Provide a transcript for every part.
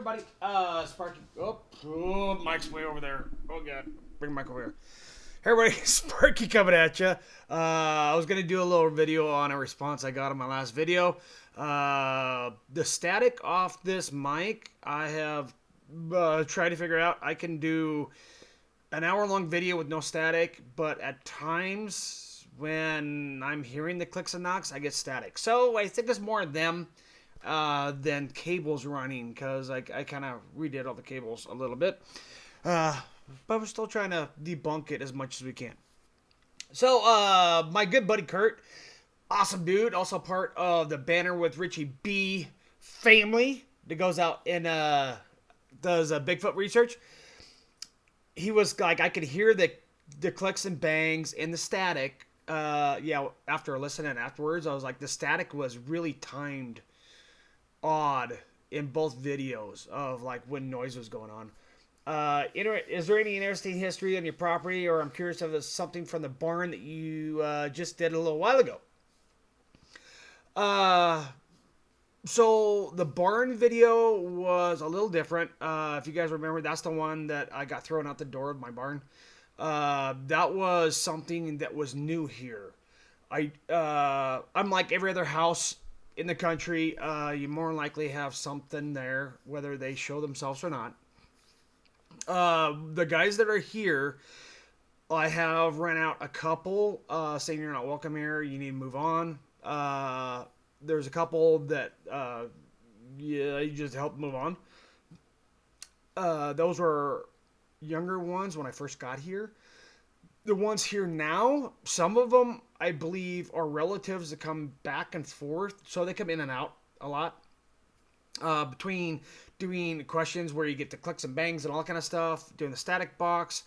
everybody. Sparky. Mike's way over there. Oh, God. Bring Mike over here. Hey, everybody. Sparky coming at you. I was going to do a little video on a response I got on my last video. The static off this mic, I have tried to figure out. I can do an hour-long video with no static, but at times when I'm hearing the clicks and knocks, I get static. So I think it's more of them than cables running, because I kind of redid all the cables a little bit. But we're still trying to debunk it as much as we can. So, my good buddy Curt, awesome dude, also part of the Banner with Richie B family that goes out and does Bigfoot research. He was like, I could hear the clicks and bangs and the static. After listening afterwards, I was like, the static was really timed odd in both videos of like when noise was going on. Is there any interesting history on your property, or I'm curious if it's something from the barn that you just did a little while ago? So the barn video was a little different. If you guys remember, that's the one that I got thrown out the door of my barn. That was something that was new here. Unlike every other house in the country, you more than likely have something there, whether they show themselves or not. The guys that are here, I have rent out a couple, saying you're not welcome here, you need to move on. There's a couple that, you just help move on. Those were younger ones when I first got here. The ones here now, some of them, I believe, are relatives that come back and forth, so they come in and out a lot. Between doing questions where you get the clicks and bangs and all that kind of stuff, doing the static box,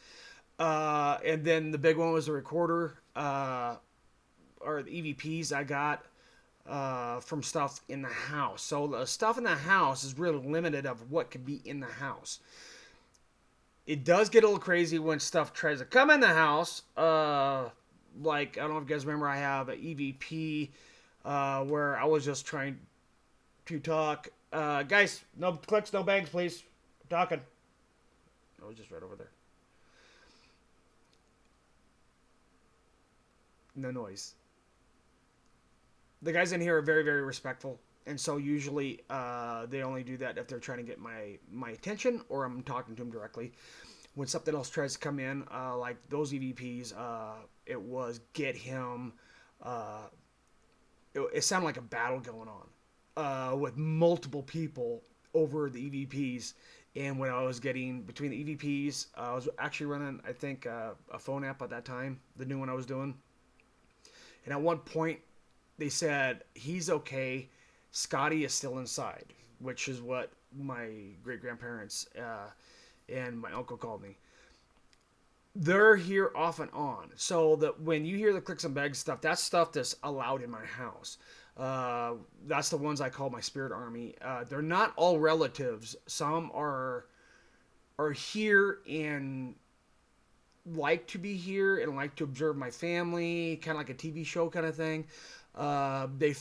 and then the big one was the recorder, or the EVPs I got from stuff in the house. So the stuff in the house is really limited of what could be in the house. It does get a little crazy when stuff tries to come in the house. Like, I don't know if you guys remember, I have an EVP where I was just trying to talk. Guys, no clicks, no bangs, please. I'm talking. I was just right over there. No noise. The guys in here are very, very respectful. And so usually they only do that if they're trying to get my attention, or I'm talking to them directly. When something else tries to come in, like those EVPs, it was get him. It sounded like a battle going on with multiple people over the EVPs. And when I was getting between the EVPs, I was actually running, I think, a phone app at that time, the new one I was doing. And at one point, they said, he's okay. Scotty is still inside, which is what my great-grandparents and my uncle called me. They're here off and on. So that when you hear the clicks and bangs stuff, that's stuff that's allowed in my house. That's the ones I call my spirit army. They're not all relatives. Some are here and like to be here and like to observe my family, kind of like a TV show kind of thing. They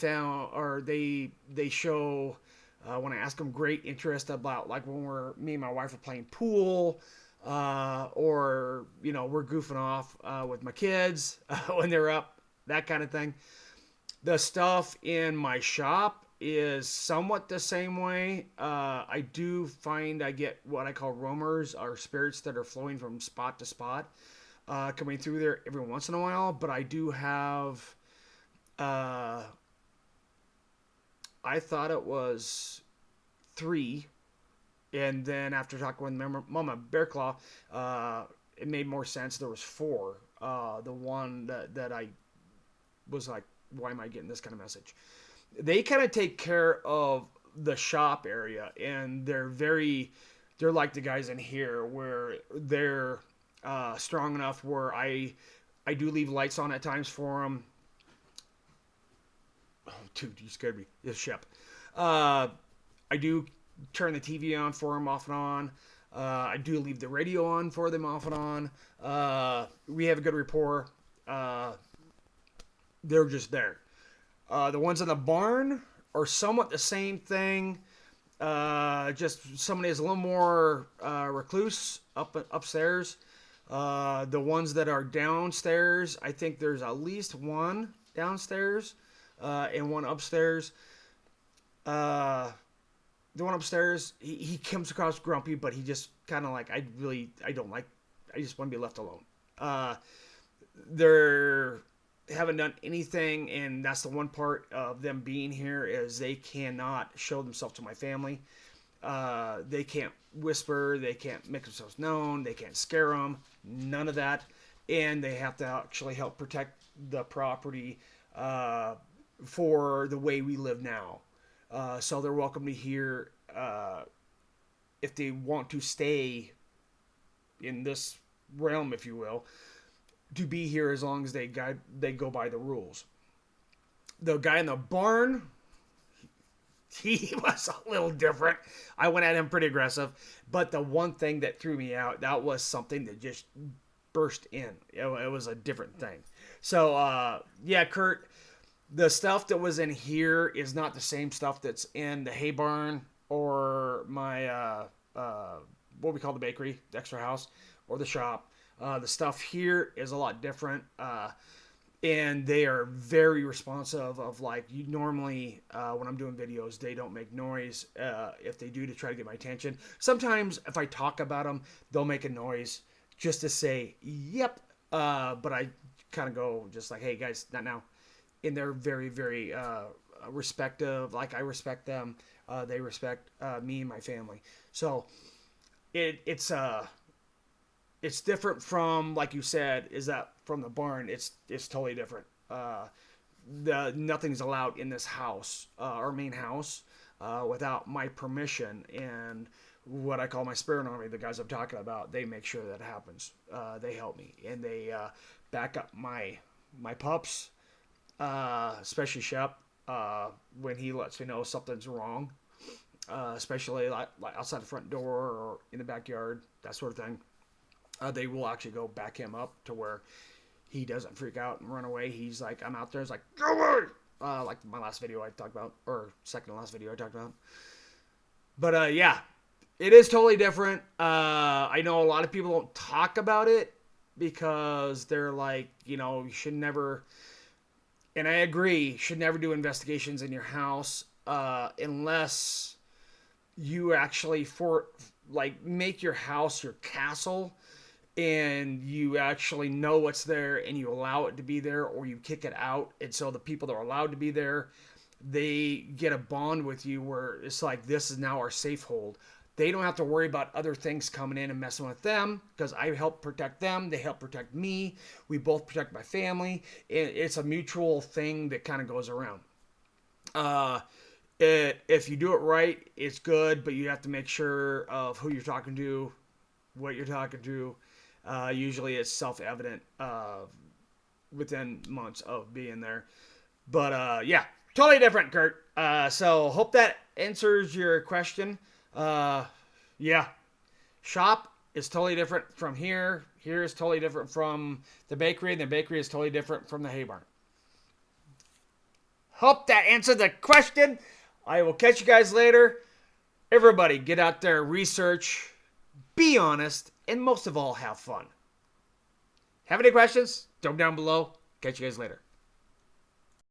show, when I ask them, great interest about, like, when me and my wife are playing pool, or, we're goofing off, with my kids, when they're up, that kind of thing. The stuff in my shop is somewhat the same way. I do find I get what I call roamers, or spirits that are flowing from spot to spot, coming through there every once in a while, but I do have, I thought it was 3, and then after talking with Mama Bearclaw, it made more sense. There was 4. The one that I was like, why am I getting this kind of message? They kind of take care of the shop area, and they're like the guys in here, where they're strong enough where I do leave lights on at times for them. Oh, dude, you scared me. This ship. I do turn the TV on for them off and on. I do leave the radio on for them off and on. We have a good rapport. They're just there. The ones in the barn are somewhat the same thing. Just somebody is a little more recluse upstairs. The ones that are downstairs, I think there's at least one downstairs and one upstairs. The one upstairs, he comes across grumpy, but he just kind of like, I don't like, I just want to be left alone. They're haven't done anything, and that's the one part of them being here is they cannot show themselves to my family. They can't whisper, they can't make themselves known, they can't scare them, none of that, and they have to actually help protect the property for the way we live now. So they're welcome to here if they want to stay in this realm, if you will, to be here as long as they go by the rules. The guy in the barn, he was a little different. I went at him pretty aggressive, but the one thing that threw me out, that was something that just burst in. It was a different thing. So, yeah, Curt, the stuff that was in here is not the same stuff that's in the hay barn or my, what we call the bakery, the extra house, or the shop. The stuff here is a lot different, and they are very responsive of like, you normally, when I'm doing videos, they don't make noise. If they do, to try to get my attention. Sometimes if I talk about them, they'll make a noise just to say, yep. But I kind of go just like, hey guys, not now. And they're very, very respective. Like, I respect them. They respect me and my family. So it's different from, like you said, is that from the barn. It's totally different. Nothing's allowed in this house, our main house, without my permission. And what I call my spirit army, the guys I'm talking about, they make sure that happens. They help me, and they back up my pups, especially Shep, when he lets me know something's wrong, especially like outside the front door or in the backyard, that sort of thing. They will actually go back him up to where he doesn't freak out and run away. He's like, I'm out there. It's like, go away! Like my last video I talked about, or second to last video I talked about. But yeah, it is totally different. I know a lot of people don't talk about it because they're like, you should never, and I agree, should never do investigations in your house unless you actually make your house your castle, and you actually know what's there and you allow it to be there, or you kick it out. And so the people that are allowed to be there, they get a bond with you where it's like, this is now our safe hold. They don't have to worry about other things coming in and messing with them, because I help protect them. They help protect me. We both protect my family. It's a mutual thing that kind of goes around. If you do it right, it's good, but you have to make sure of who you're talking to, what you're talking to. Usually it's self-evident within months of being there. But yeah, totally different, Curt. So hope that answers your question. Yeah, shop is totally different from here. Here is totally different from the bakery, and the bakery is totally different from the hay barn. Hope that answered the question. I will catch you guys later. Everybody, get out there, research, be honest, and most of all, have fun. Have any questions? Throw them down below. Catch you guys later.